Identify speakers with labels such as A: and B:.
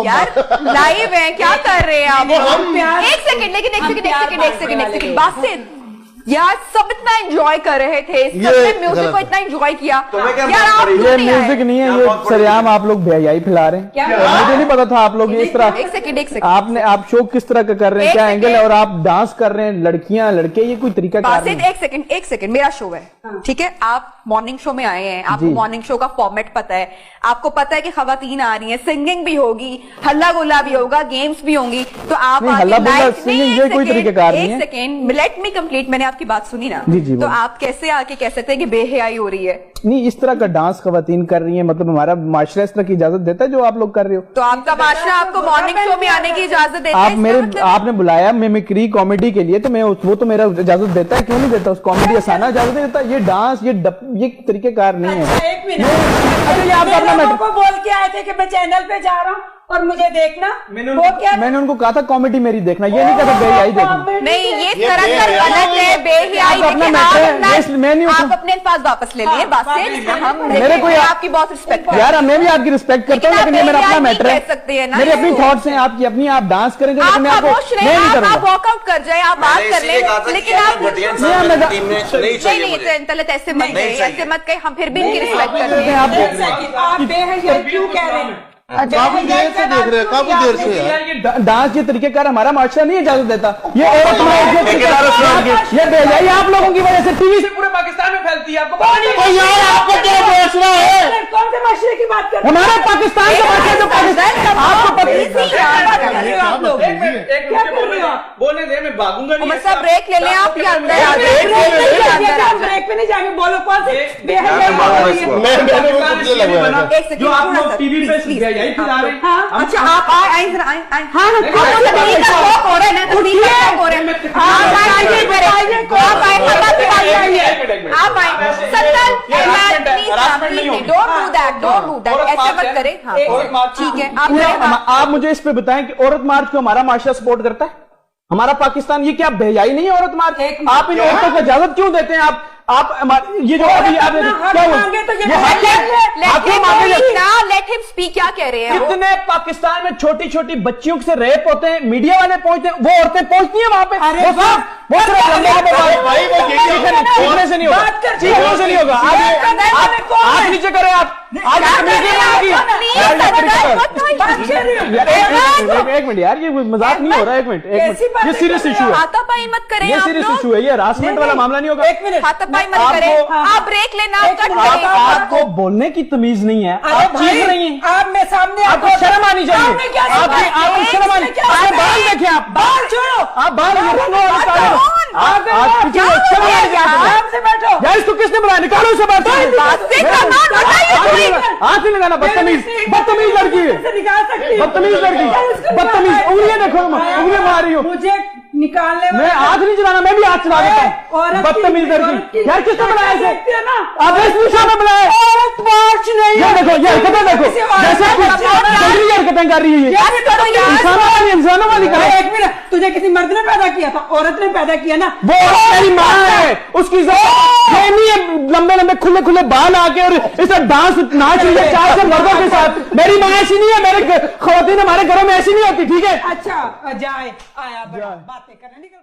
A: यार लाइव है, क्या कर रहे हैं आप? एक सेकंड, लेकिन बासित यार सब इतना एंजॉय कर रहे थे, सबने म्यूजिक को इतना एंजॉय किया। यार आप
B: ये म्यूजिक नहीं है, ये सरेआम आप लोग बेहयाई फैला रहे हैं। मुझे नहीं पता था आप लोग इस तरह।
A: एक सेकंड
B: आप शो किस तरह का कर रहे हैं, क्या एंगल है, और आप डांस कर रहे हैं, लड़कियां लड़के, ये कोई तरीका
A: बासित एक सेकंड मेरा शो है, ठीक है? आप मॉर्निंग शो में आए हैं, आपको मॉर्निंग शो का फॉर्मेट पता है, आपको पता है कि खवातीन आ रही हैं, सिंगिंग भी होगी, हल्ला गुल्ला भी होगा, गेम्स भी होंगी, तो आप एक सेकंड लेट मी कंप्लीट, मैंने आपकी बात सुनी ना, तो आप कैसे आके कह सकते हैं कि बेहयाई हो रही है?
B: नहीं, इस तरह का डांस खवातीन कर रही है, मतलब हमारा माशरा इस तरह की इजाजत देता है जो आप लोग कर रहे हो?
A: तो आपका माशरा आपको मॉर्निंग शो में आने की इजाजत देता है?
B: आपने बुलाया मिमिक्री कॉमेडी के लिए, तो मैं वो तो मेरा इजाजत देता है, क्यों नहीं देता? उस कॉमेडी आसाना इजाजत देता है। ये डांस ये तरीकेकार नहीं है।
C: एक मिनट, आप लोगों को बोल के आए थे कि मैं चैनल पे जा रहा हूँ और मुझे देखना,
B: मैंने उनको कहा था कॉमेडी मेरी देखना, ये नहीं कहा बेहयाई देखना।
A: नहीं, ये सरासर गलत है, बेहयाई। आप अपने अल्फाज वापस ले लिए बासित, हम मेरे को आपकी बहुत रिस्पेक्ट,
B: यार मैं भी आपकी रिस्पेक्ट करता हूँ, लेकिन ये मेरा अपना मैटर है, मेरी अपनी थॉट्स हैं, आपकी अपनी, आप डांस करें,
A: आप वॉकआउट कर जाए, आप बात कर ले, लेकिन आप नहीं तलत ऐसे मत कहे, हम फिर भी इनकी रिस्पेक्ट करते हैं।
C: आप बेहयाई क्यों कह रहे हैं?
D: काफी देर से देख रहे हैं, काफी देर से
B: डांस के तरीके कार हमारा माशरा नहीं इजाजत देता। ये ये बेहयाई आप लोगों की वजह से टीवी से पूरे पाकिस्तान में फैलती है। आपको
D: यार आपको क्या माशरा है?
C: कौन से माशरे की बात कर रहे हैं?
B: हमारा पाकिस्तान का माशरा, जो पाकिस्तान आपको
E: बोलने दे, मैं भागूंगा नहीं।
A: सब ब्रेक ले लें आप, या
C: ब्रेक पे नहीं जाएंगे, बोलो कौन से
E: जो आप लोग टीवी पे
A: अच्छा आप आए जरा आए ऐसे मत करें, ठीक है?
B: आप मुझे इस पे बताएं कि औरत मार्च को हमारा माशरा सपोर्ट करता है? हमारा पाकिस्तान ये क्या बेहयाई नहीं है औरत मार्च? आप इन औरतों को इजाजत क्यों देते हैं? आप ये जो अभी आप क्या
A: लेट हिम स्पीक, क्या कह रहे हैं?
B: कितने पाकिस्तान में छोटी छोटी बच्चियों से रेप होते हैं, मीडिया वाले पहुंचते हैं, वो औरतें पहुंचती हैं वहां पे। चीखने से नहीं होगा, चीखने से नहीं होगा। आप नीचे करें, आप एक मिनट यार, ये मजाक नहीं हो रहा, एक मिनट, ये सीरियस इशू है,
A: हाथापाई मत करें,
B: ये सीरियस इशू है, ये हरासमेंट वाला मामला नहीं होगा।
C: एक मिनट,
A: हाथापाई मत करें, आप ब्रेक लेना,
B: आपको बोलने की तमीज नहीं है, आप चीख रही हैं,
C: आप में सामने
B: आपको शर्म आनी चाहिए, आपको शर्म आनी चाहिए। बाल देखें, आप
C: बाल छोड़ो,
B: आप बाल
C: बैठो
B: यार, इसको किसने बुलाया? निकालो इसे बात, हाथ नहीं लगाना, बदतमीज लड़की है, बदतमीज लड़की, बदतमीज। उंगलियां देखो, उंगलियां मार रही हो
C: मुझे निकालने,
B: मैं हाथ नहीं चलाना, मैं भी हाथ चला देता हूँ। बदतमीज लड़की यार, किसने बुलाया इसे? आप वेशभूषा में बुलाए, ये देखो, ये हरकतें देखो, जैसे हरकतें कर रही है, इंसानों वाली।
C: एक मिनट, तुझे किसी मर्द ने पैदा किया था? औरत ने पैदा किया ना?
B: वो मेरी माँ है, उसकी नहीं है लंबे लंबे खुले खुले बाल आके और इस डांस नाच रही है 4 मर्दों के साथ। मेरी माँ ऐसी नहीं है, मेरे खवातीन हमारे घरों में ऐसी नहीं होती, ठीक है?
C: अच्छा जाए आया बातें करने निकल।